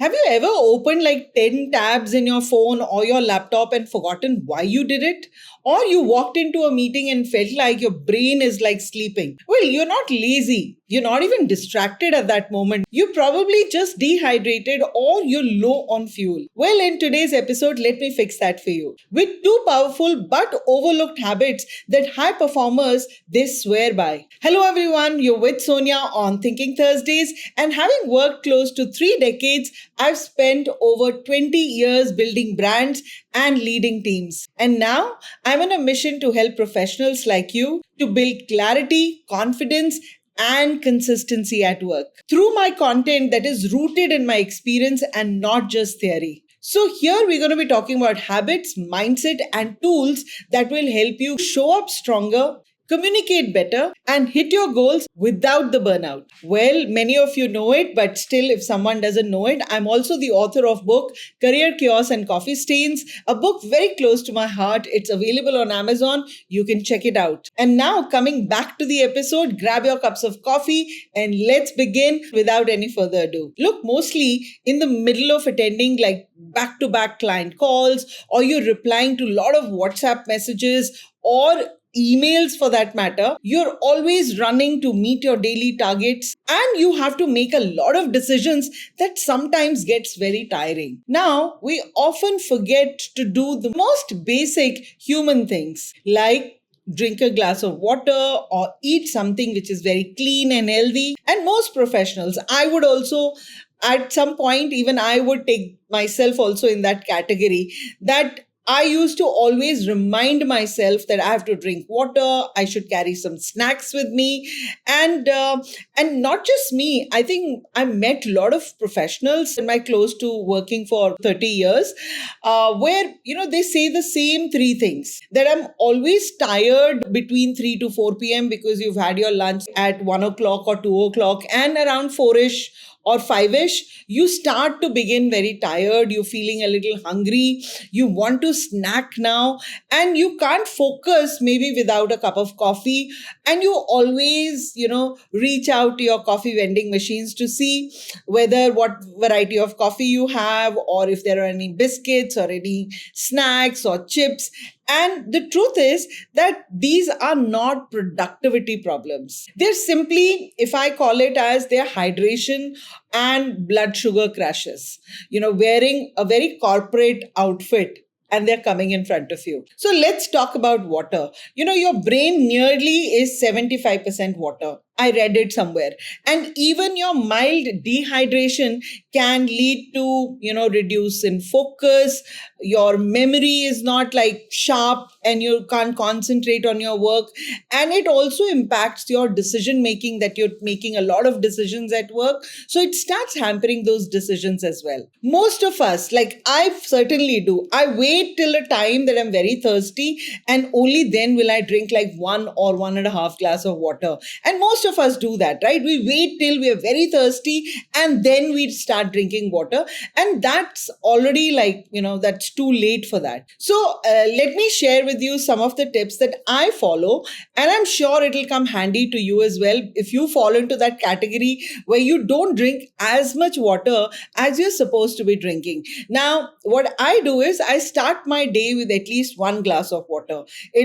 Have you ever opened like 10 tabs in your phone or your laptop and forgotten why you did it? Or you walked into a meeting and felt like your brain is like sleeping? Well, you're not lazy. You're not even distracted at that moment. You probably just dehydrated or you're low on fuel. Well, in today's episode, let me fix that for you. With two powerful but overlooked habits that high performers they swear by. Hello everyone, you're with Sonia on Thinking Thursdays, and having worked close to 3 decades, I've spent over 20 years building brands and leading teams. And now I'm on a mission to help professionals like you to build clarity, confidence, and consistency at work through my content that is rooted in my experience and not just theory. So, here we're going to be talking about habits, mindset, and tools that will help you show up stronger, communicate better, and hit your goals without the burnout. Well, many of you know it, but still, if someone doesn't know it, I'm also the author of book Career Chaos and Coffee Stains, a book very close to my heart. It's available on Amazon. You can check it out. And now, coming back to the episode, grab your cups of coffee and let's begin without any further ado. Look, mostly in the middle of attending like back-to-back client calls, or you're replying to a lot of WhatsApp messages or emails for that matter, you're always running to meet your daily targets and you have to make a lot of decisions that sometimes gets very tiring. Now, we often forget to do the most basic human things like drink a glass of water or eat something which is very clean and healthy. And most professionals, I would also at some point, even I would take myself also in that category, that I used to always remind myself that I have to drink water. I should carry some snacks with me, and not just me. I think I met a lot of professionals in my close to working for 30 years, where they say the same three things: that I'm always tired between 3 to 4 p.m. because you've had your lunch at 1 o'clock or 2 o'clock, and around 4ish or 5ish, you start to begin very tired, you're feeling a little hungry, you want to snack now, and you can't focus maybe without a cup of coffee. And you always, reach out to your coffee vending machines to see whether what variety of coffee you have, or if there are any biscuits or any snacks or chips. And the truth is that these are not productivity problems. They're simply, if I call it as, their hydration and blood sugar crashes. Wearing a very corporate outfit and they're coming in front of you. So let's talk about water. Your brain nearly is 75% water. I read it somewhere. And even your mild dehydration can lead to, reduce in focus. Your memory is not like sharp and you can't concentrate on your work. And it also impacts your decision making, that you're making a lot of decisions at work. So it starts hampering those decisions as well. Most of us, like I certainly do, I wait till a time that I'm very thirsty and only then will I drink like 1 or 1.5 glass of water. And most of us do that, right? We wait till we are very thirsty and then we start drinking water. And that's already like, that's too late for that. So let me share with you some of the tips that I follow. And I'm sure it'll come handy to you as well if you fall into that category where you don't drink as much water as you're supposed to be drinking. Now, what I do is I start my day with at least 1 glass of water.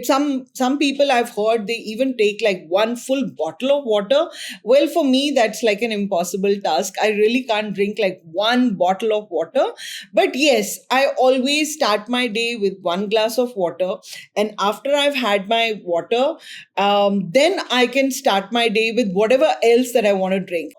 Some people I've heard they even take like one full bottle of water. Well, for me, that's like an impossible task. I really can't drink like one bottle of water. But yes, I always start my day with 1 glass of water. And after I've had my water, then I can start my day with whatever else that I want to drink.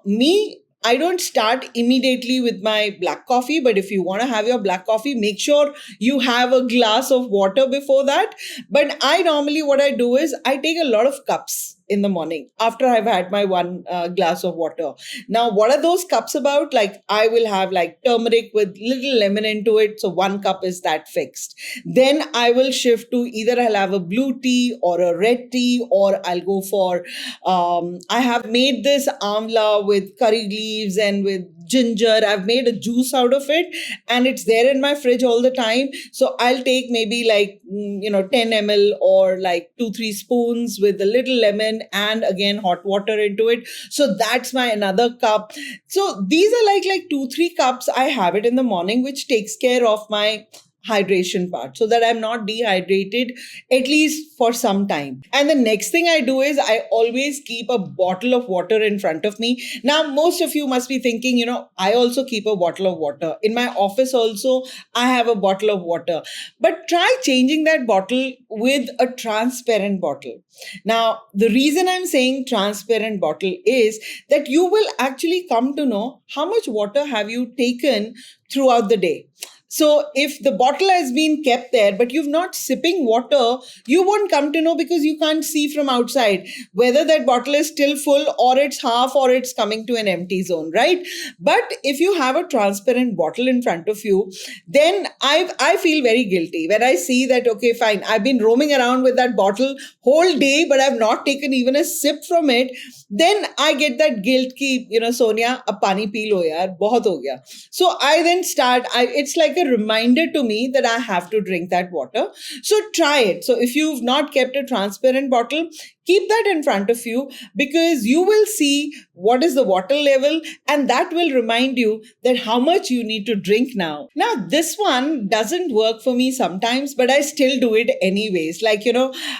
I don't start immediately with my black coffee, but if you want to have your black coffee, make sure you have a glass of water before that. But what I do is I take a lot of cups in the morning after I've had my 1 glass of water. Now, what are those cups about? Like I will have like turmeric with little lemon into it. So 1 cup is that fixed. Then I will shift to either I'll have a blue tea or a red tea, or I'll go for, I have made this amla with curry leaves and with ginger. I've made a juice out of it and it's there in my fridge all the time. So I'll take maybe like, 10 ml or like 2-3 spoons with a little lemon and again hot water into it. So that's my another cup. So these are like 2-3 cups I have it in the morning, which takes care of my hydration part so that I'm not dehydrated at least for some time. And the next thing I do is I always keep a bottle of water in front of me. Now, most of you must be thinking, I also keep a bottle of water. In my office also, I have a bottle of water. But try changing that bottle with a transparent bottle. Now, the reason I'm saying transparent bottle is that you will actually come to know how much water have you taken throughout the day. So if the bottle has been kept there, but you've not sipping water, you won't come to know because you can't see from outside whether that bottle is still full or it's half or it's coming to an empty zone, right? But if you have a transparent bottle in front of you, then I feel very guilty when I see that, okay, fine, I've been roaming around with that bottle whole day, but I've not taken even a sip from it. Then I get that guilt ki, Sonia, ab pani pee lo yaar, bahut ho gaya. So I then it's like a reminder to me that I have to drink that water. So try it. So if you've not kept a transparent bottle, keep that in front of you because you will see what is the water level and that will remind you that how much you need to drink now. Now, this one doesn't work for me sometimes, but I still do it anyways. Like,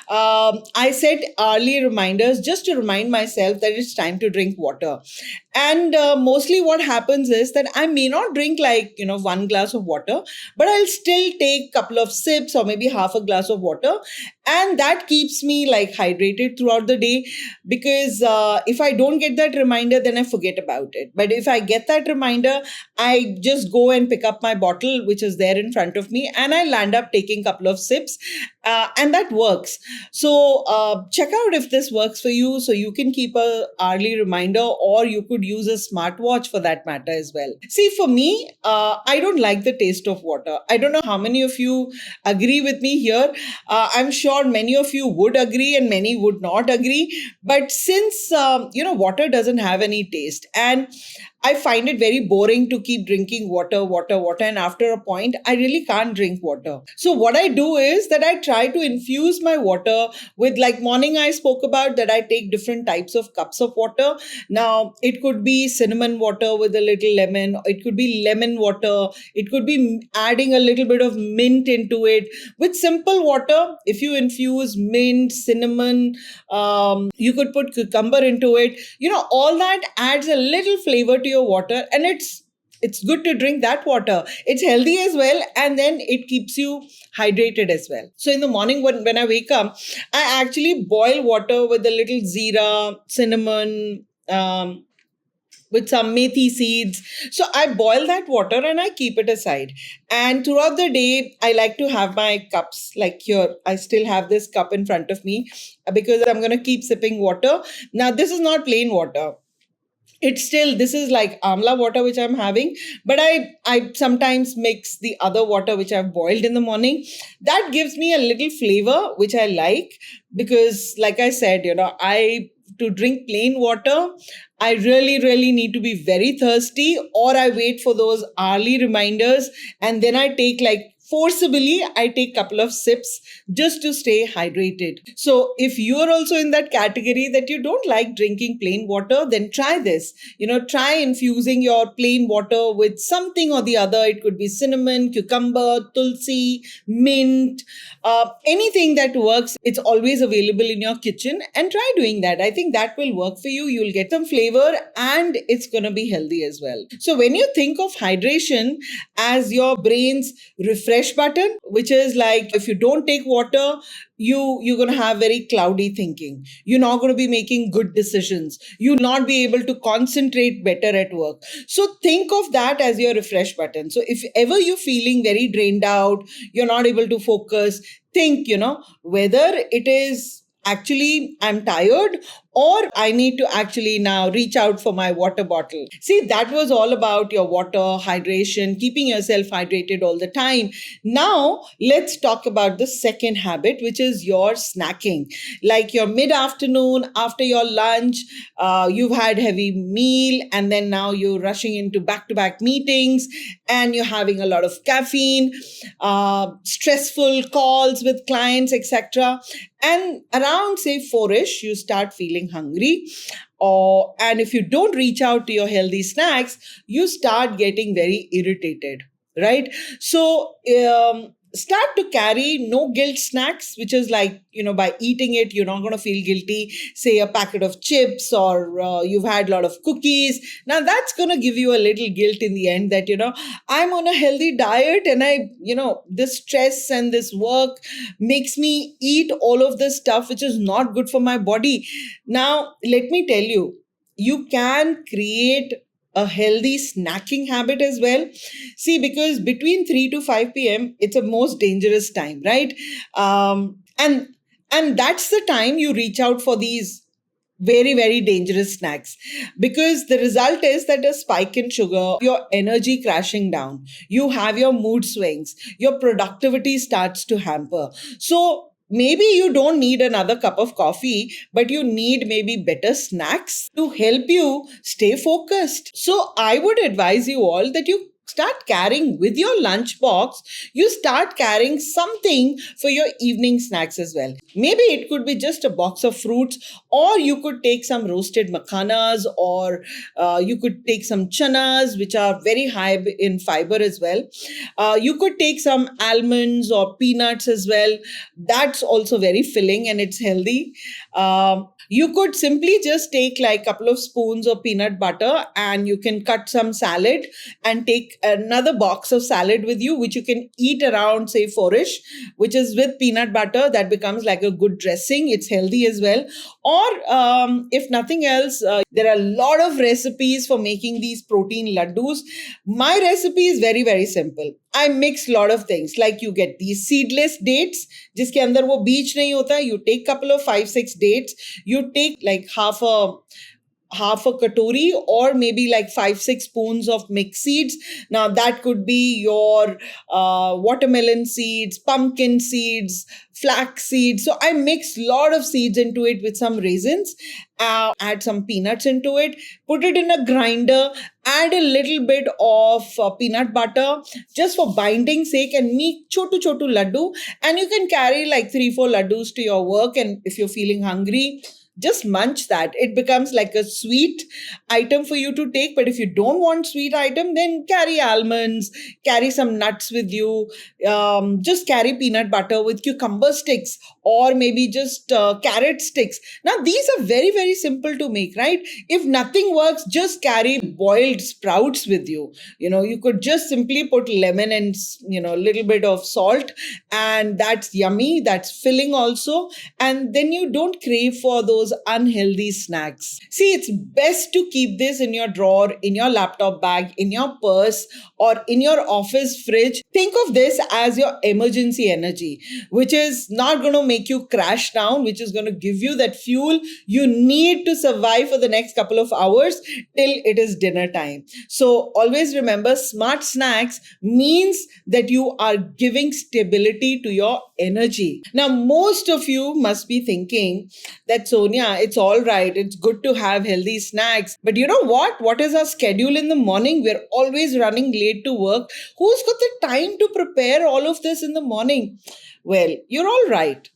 I set early reminders just to remind myself that it's time to drink water. And mostly what happens is that I may not drink 1 glass of water, but I'll still take a couple of sips or maybe half a glass of water. And that keeps me hydrated throughout the day because if I don't get that reminder, then I forget about it. But if I get that reminder, I just go and pick up my bottle, which is there in front of me, and I land up taking a couple of sips. And that works. So check out if this works for you. So you can keep a hourly reminder or you could use a smartwatch for that matter as well. See, for me, I don't like the taste of water. I don't know how many of you agree with me here. I'm sure many of you would agree and many would not agree. But since, water doesn't have any taste and I find it very boring to keep drinking water. And after a point, I really can't drink water. So what I do is that I try to infuse my water with morning I spoke about that I take different types of cups of water. Now, it could be cinnamon water with a little lemon. It could be lemon water. It could be adding a little bit of mint into it. With simple water, if you infuse mint, cinnamon, you could put cucumber into it. All that adds a little flavor to your water and it's good to drink that water. It's healthy as well and then it keeps you hydrated as well. So in the morning when I wake up, I actually boil water with a little jeera, cinnamon, with some methi seeds. So I boil that water and I keep it aside. And throughout the day, I like to have my cups like here. I still have this cup in front of me because I'm going to keep sipping water. Now, this is not plain water. This is like amla water which I'm having, but I sometimes mix the other water which I've boiled in the morning. That gives me a little flavor which I like because like I said, to drink plain water, I really, really need to be very thirsty or I wait for those hourly reminders and then I take forcibly, I take a couple of sips just to stay hydrated. So if you are also in that category that you don't like drinking plain water, then try this. Try infusing your plain water with something or the other. It could be cinnamon, cucumber, tulsi, mint, anything that works. It's always available in your kitchen and try doing that. I think that will work for you. You'll get some flavor and it's going to be healthy as well. So when you think of hydration as your brain's refresh button, which is if you don't take water, you're going to have very cloudy thinking. You're not going to be making good decisions. You'll not be able to concentrate better at work. So think of that as your refresh button. So if ever you're feeling very drained out, you're not able to focus, think, whether it is actually I'm tired or I need to actually now reach out for my water bottle. See, that was all about your water, hydration, keeping yourself hydrated all the time. Now, let's talk about the second habit, which is your snacking. Like your mid afternoon, after your lunch, you've had heavy meal, and then now you're rushing into back to back meetings, and you're having a lot of caffeine, stressful calls with clients, etc. And around say 4ish, you start feeling hungry. Or and if you don't reach out to your healthy snacks, you start getting very irritated, right? So start to carry no guilt snacks, which is like, by eating it, you're not going to feel guilty. Say a packet of chips, or you've had a lot of cookies. Now that's going to give you a little guilt in the end that, I'm on a healthy diet, and this stress and this work makes me eat all of this stuff, which is not good for my body. Now, let me tell you, you can create a healthy snacking habit as well. See, because between 3 to 5 p.m., it's a most dangerous time, right? And that's the time you reach out for these very, very dangerous snacks, because the result is that a spike in sugar, your energy crashing down, you have your mood swings, your productivity starts to hamper. So maybe you don't need another cup of coffee, but you need maybe better snacks to help you stay focused. So I would advise you all that you start carrying with your lunchbox, you start carrying something for your evening snacks as well. Maybe it could be just a box of fruits, or you could take some roasted makhanas, or you could take some chanas, which are very high in fiber as well. You could take some almonds or peanuts as well. That's also very filling and it's healthy. You could simply just take like a couple of spoons of peanut butter, and you can cut some salad and take another box of salad with you, which you can eat around say 4ish, which is with peanut butter. That becomes like a good dressing. It's healthy as well. Or if nothing else, there are a lot of recipes for making these protein laddus. My recipe is very, very simple. I mix a lot of things. Like you get these seedless dates, जिसके अंदर वो बीज नहीं होता. You take couple of 5-6 dates. You take like half a katori, or maybe like 5-6 spoons of mixed seeds. Now that could be your watermelon seeds, pumpkin seeds, flax seeds. So I mix a lot of seeds into it with some raisins, add some peanuts into it, put it in a grinder, add a little bit of peanut butter just for binding sake, and make chotu chotu laddu. And you can carry like 3-4 laddus to your work, and if you're feeling hungry, just munch that. It becomes like a sweet item for you to take. But if you don't want sweet item, then carry almonds, carry some nuts with you. Just carry peanut butter with cucumber sticks, or maybe just carrot sticks. Now these are very, very simple to make, right? If nothing works, just carry boiled sprouts with you. You could just simply put lemon and a little bit of salt, and that's yummy. That's filling also, and then you don't crave for those unhealthy snacks. See, it's best to keep this in your drawer, in your laptop bag, in your purse, or in your office fridge. Think of this as your emergency energy, which is not going to make you crash down, which is going to give you that fuel you need to survive for the next couple of hours till it is dinner time. So always remember, smart snacks means that you are giving stability to your energy. Now, most of you must be thinking that, Sonia, it's all right. It's good to have healthy snacks. But you know what? What is our schedule in the morning? We're always running late to work. Who's got the time to prepare all of this in the morning? Well, you're all right.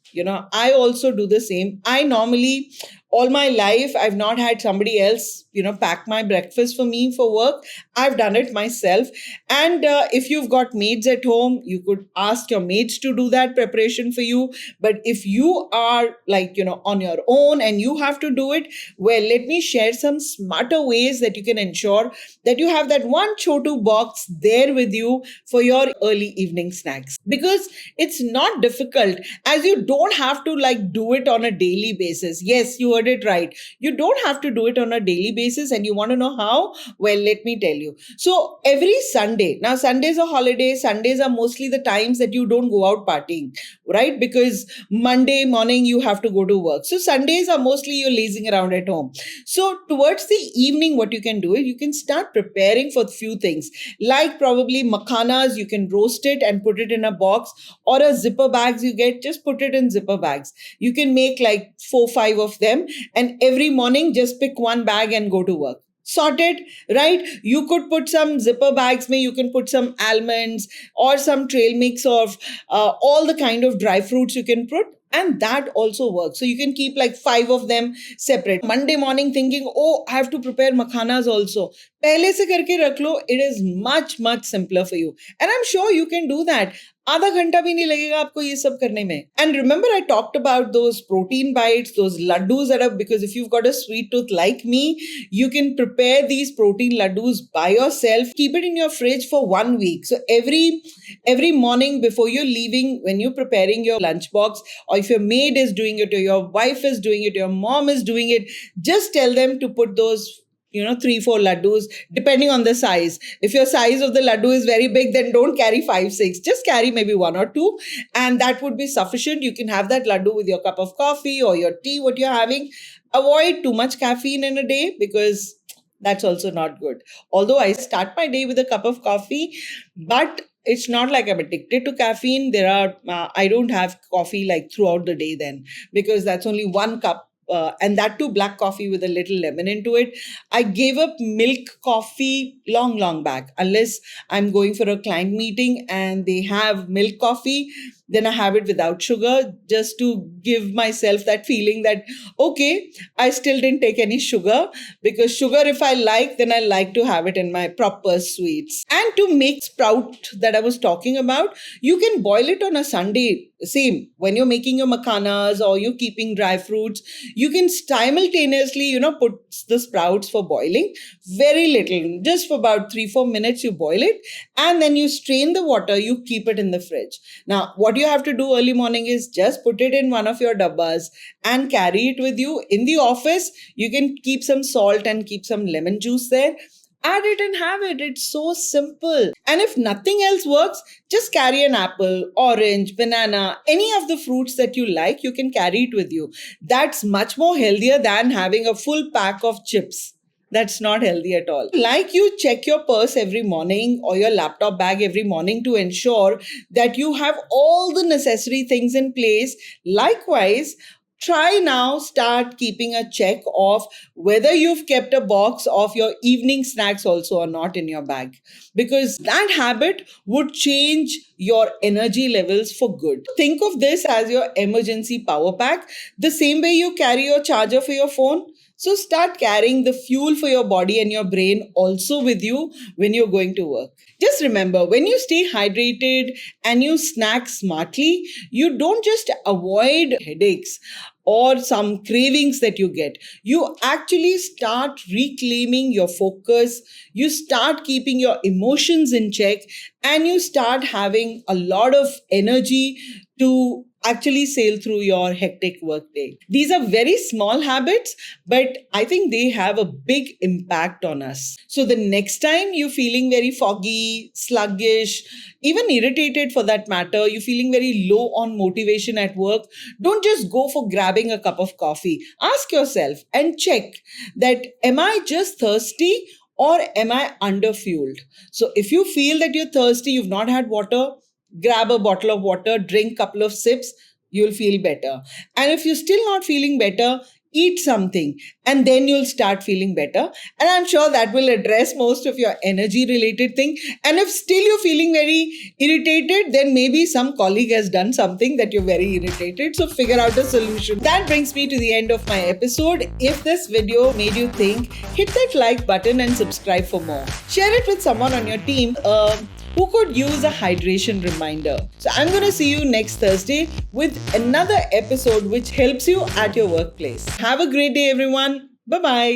I also do the same. I normally, all my life, I've not had somebody else, pack my breakfast for me for work. I've done it myself. And if you've got maids at home, you could ask your maids to do that preparation for you. But if you are like, on your own and you have to do it, well, let me share some smarter ways that you can ensure that you have that one chotu box there with you for your early evening snacks. Because it's not difficult, as you don't have to like do it on a daily basis. Yes, you heard it right. You don't have to do it on a daily basis. basis and you want to know how, well, let me tell you. So every Sunday, now Sundays are holidays, Sundays are mostly the times that you don't go out partying, right? Because Monday morning you have to go to work. So Sundays are mostly you're lazing around at home. So towards the evening, what you can do is you can start preparing for a few things, like probably makhanas. You can roast it and put it in a box, or a zipper bags you get, just put it in zipper bags. You can make like 4-5 of them, and every morning just pick one bag and go to work. Sorted, right? You could put some zipper bags, you can put some almonds or some trail mix of all the kind of dry fruits you can put, and that also works. So you can keep like 5 of them separate. Monday morning thinking, oh, I have to prepare makhanas also. Pehle se karke rakh lo, it is much simpler for you. And I'm sure you can do that. आधा घंटा भी नहीं लगेगा आपको ये सब करने में. And remember I talked about those protein bites, those laddus that are, because if you've got a sweet tooth like me, you can prepare these protein laddus by yourself. Keep it in your fridge for 1 week. So every morning before you're leaving, when you're preparing your lunchbox, or if your maid is doing it, or your wife is doing it, your mom is doing it, just tell them to put those 3-4 laddus, depending on the size. If your size of the laddu is very big, then don't carry 5-6. Just carry maybe 1 or 2, and that would be sufficient. You can have that laddu with your cup of coffee or your tea, what you're having. Avoid too much caffeine in a day, because that's also not good. Although I start my day with a cup of coffee, but it's not like I'm addicted to caffeine. I don't have coffee like throughout the day then, because that's only 1 cup. And that too black coffee with a little lemon into it. I gave up milk coffee long back. Unless I'm going for a client meeting and they have milk coffee, then I have it without sugar, just to give myself that feeling that, okay, I still didn't take any sugar, because sugar, if I like, then I like to have it in my proper sweets. And to make sprout that I was talking about, you can boil it on a Sunday. Same, when you're making your makhanas or you're keeping dry fruits, you can simultaneously, put the sprouts for boiling. Very little, just for about 3-4 minutes you boil it, and then you strain the water, you keep it in the fridge. Now, what you have to do early morning is just put it in one of your dabbas and carry it with you. In the office, you can keep some salt and keep some lemon juice there. Add it and have it. It's so simple. And if nothing else works, just carry an apple, orange, banana, any of the fruits that you like, you can carry it with you. That's much more healthier than having a full pack of chips. That's not healthy at all. Like you check your purse every morning or your laptop bag every morning to ensure that you have all the necessary things in place. Likewise, try now, start keeping a check of whether you've kept a box of your evening snacks also or not in your bag, because that habit would change your energy levels for good. Think of this as your emergency power pack, the same way you carry your charger for your phone. So start carrying the fuel for your body and your brain also with you when you're going to work. Just remember, when you stay hydrated and you snack smartly, you don't just avoid headaches or some cravings that you get. You actually start reclaiming your focus, you start keeping your emotions in check, and you start having a lot of energy to actually sail through your hectic workday. These are very small habits, but I think they have a big impact on us. So the next time you're feeling very foggy, sluggish, even irritated for that matter, you're feeling very low on motivation at work, don't just go for grabbing a cup of coffee. Ask yourself and check that, am I just thirsty or am I underfueled? So if you feel that you're thirsty, you've not had water, grab a bottle of water, drink a couple of sips, you'll feel better. And if you're still not feeling better, eat something and then you'll start feeling better. And I'm sure that will address most of your energy related thing. And if still you're feeling very irritated, then maybe some colleague has done something that you're very irritated. So figure out a solution. That brings me to the end of my episode. If this video made you think, hit that like button and subscribe for more. Share it with someone on your team who could use a hydration reminder. So I'm going to see you next Thursday with another episode which helps you at your workplace. Have a great day, everyone. Bye-bye.